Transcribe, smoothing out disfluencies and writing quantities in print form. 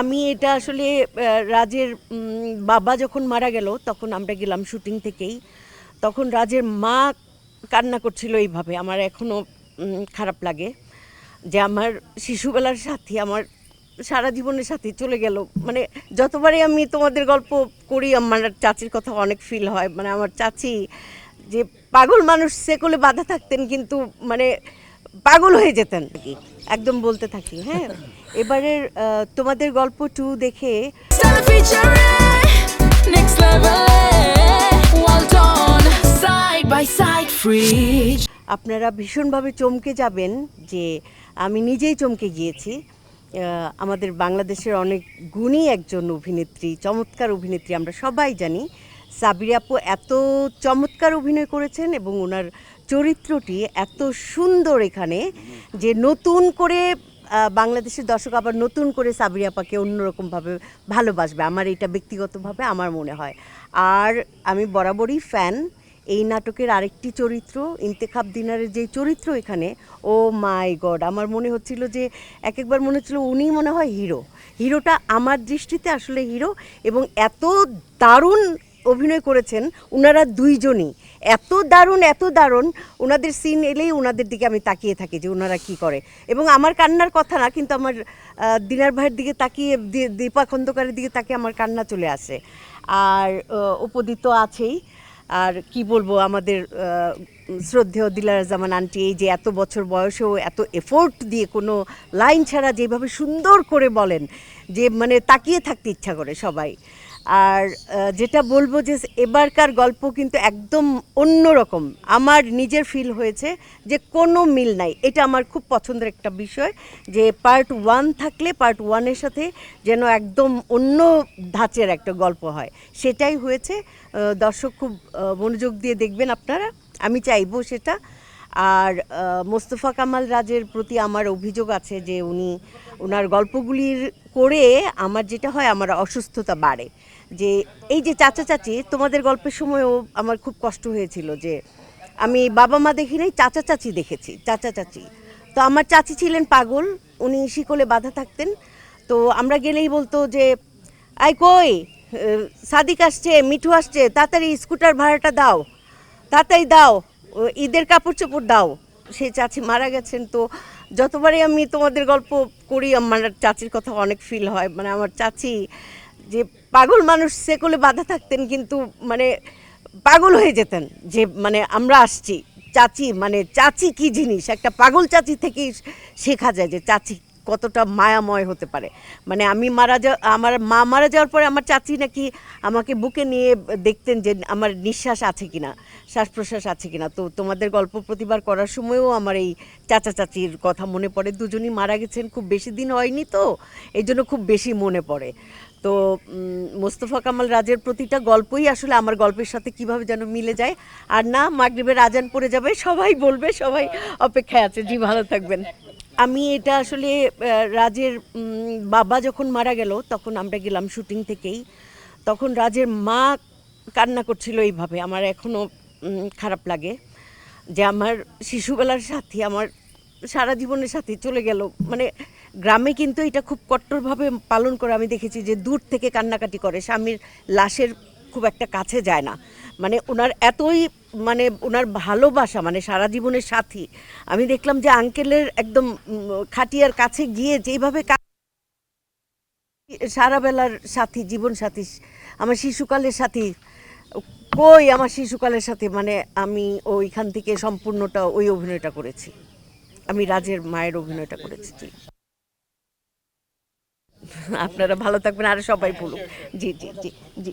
আমি এটা আসলে রাজের বাবা যখন মারা গেল তখন আমরা গেলাম শুটিং থেকেই। তখন রাজের মা কান্না করছিল এইভাবে। আমার এখনও খারাপ লাগে যে আমার শিশুবেলার সাথী, আমার সারা জীবনের সাথী চলে গেল। মানে যতবারই আমি তোমাদের গল্প করি আমার চাচির কথা অনেক ফিল হয়। মানে আমার চাচি যে পাগল মানুষ, সে কোলে বাঁধা থাকতেন কিন্তু মানে পাগল হয়ে যেতেন কি একদম বলতে থাকি। হ্যাঁ, এবারের তোমাদের গল্প 2 দেখে Next level, well done, side by side, free. আপনারা ভীষণভাবে চমকে যাবেন যে আমি নিজেই চমকে গিয়েছি। আমাদের বাংলাদেশের অনেক গুণী একজন অভিনেত্রী, চমৎকার অভিনেত্রী, আমরা সবাই জানি সাবিরা আপু এত চমৎকার অভিনয় করেছেন এবং ওনার চরিত্রটি এত সুন্দর এখানে যে নতুন করে বাংলাদেশের দর্শক আবার নতুন করে সাবিরা আপাকে অন্যরকমভাবে ভালোবাসবে, আমার এটা ব্যক্তিগতভাবে আমার মনে হয়। আর আমি বরাবরই ফ্যান এই নাটকের আরেকটি চরিত্র ইন্তেখাব দিনারের যে চরিত্র এখানে, ও মাই গড, আমার মনে হচ্ছিল যে একবার মনে হচ্ছিল উনিই মনে হয় হিরোটা আমার দৃষ্টিতে আসলে হিরো। এবং এত দারুণ অভিনয় করেছেন ওনারা দুইজনই, এত দারুণ ওনাদের সিন এলেই ওনাদের দিকে আমি তাকিয়ে থাকি যে ওনারা কী করে। এবং আমার কান্নার কথা না, কিন্তু আমার দিনার ভাইয়ের দিকে তাকিয়ে, দীপা খন্দকারের দিকে তাকিয়ে আমার কান্না চলে আসে। আর উপদিত আছেই। আর কি বলবো, আমাদের শ্রদ্ধেয় দিলারা জামান আন্টি, এই যে এত বছর বয়সেও এত এফোর্ট দিয়ে কোনো লাইন ছাড়া যেভাবে সুন্দর করে বলেন যে মানে তাকিয়ে থাকতে ইচ্ছা করে সবাই। আর যেটা বলবো যে এবারকার গল্প কিন্তু একদম অন্যরকম, আমার নিজের ফিল হয়েছে যে কোনো মিল নাই। এটা আমার খুব পছন্দের একটা বিষয় যে পার্ট 1 থাকলে পার্ট 1-এর সাথে যেন একদম অন্য ধাঁচের একটা গল্প হয়, সেটাই হয়েছে। দর্শক খুব মনোযোগ দিয়ে দেখবেন আপনারা, আমি চাইবো সেটা। আর মোস্তফা কামাল রাজের প্রতি আমার অভিযোগ আছে যে ওনার গল্পগুলির করে আমার যেটা হয়, আমার অসুস্থতা বাড়ে। যে এই যে চাচা চাচি, তোমাদের গল্পের সময়ও আমার খুব কষ্ট হয়েছিল যে আমি বাবা মা দেখি নাই, চাচা চাচি দেখেছি, চাচা চাচি। তো আমার চাচি ছিলেন পাগল, উনি শিকলে বাঁধা থাকতেন। তো আমরা গেলেই বলতো যে আই কই, সাদিক আসছে, মিঠু আসছে, তাড়াতাড়ি স্কুটার ভাড়াটা দাও, তাড়াতাড়ি দাও, ঈদের কাপড় চোপড় দাও। সেই চাচি মারা গেছেন। তো যতবারই আমি তোমাদের গল্প করি আমার চাচির কথা অনেক ফিল হয়। মানে আমার চাচি যে পাগল মানুষ, সে কোলে বাঁধা থাকতেন কিন্তু মানে পাগল হয়ে যেতেন যে মানে আমরা আসছি। চাচি মানে চাচি কি জিনিস, একটা পাগল চাচি থেকেই শেখা যায় যে চাচি কতটা মায়াময় হতে পারে। মানে আমার মা মারা যাওয়ার পরে আমার চাচি নাকি আমাকে বুকে নিয়ে দেখতেন যে আমার নিঃশ্বাস আছে কিনা, শ্বাস প্রশ্বাস আছে কিনা। তো তোমাদের গল্প প্রতিবার করার সময়ও আমার এই চাচা চাচির কথা মনে পড়ে। দুজনই মারা গেছেন, খুব বেশি দিন হয়নি, তো এই জন্য খুব বেশি মনে পড়ে। তো মোস্তফা কামাল রাজের প্রতিটা গল্পই আসলে আমার গল্পের সাথে কিভাবে যেন মিলে যায়। আর না, মাগরিবের আজান পড়ে যাবে, সবাই বলবে, সবাই অপেক্ষায় আছে। জি, ভালো থাকবেন। আমি এটা আসলে রাজের বাবা যখন মারা গেল তখন আমরা গেলাম শুটিং থেকেই। তখন রাজের মা কান্না করছিল এইভাবে। আমার এখনও খারাপ লাগে যে আমার শিশুবেলার সাথী, আমার সারা জীবনের সাথী চলে গেল। মানে গ্রামে কিন্তু এটা খুব কট্টরভাবে পালন করে আমি দেখেছি যে দূর থেকে কান্নাকাটি করে, স্বামীর লাশের খুব একটা কাছে যায় না। মানে ওনার এতই মানে ওনার ভালোবাসা, মানে সারা জীবনের সাথী। আমি দেখলাম যে আঙ্কেলের একদম খাটিয়ার কাছে গিয়ে যেভাবে সারা বেলার সাথী, জীবন সাথী, আমার শিশুকালের সাথী, কই আমার শিশুকালের সাথে। মানে আমি ওইখান থেকে সম্পূর্ণটা ওই অভিনয়টা করেছি, আমি রাজের মায়ের অভিনয়টা করেছি। জি, আপনারা ভালো থাকবেন আর সবাই বলুক। জি জি জি জি।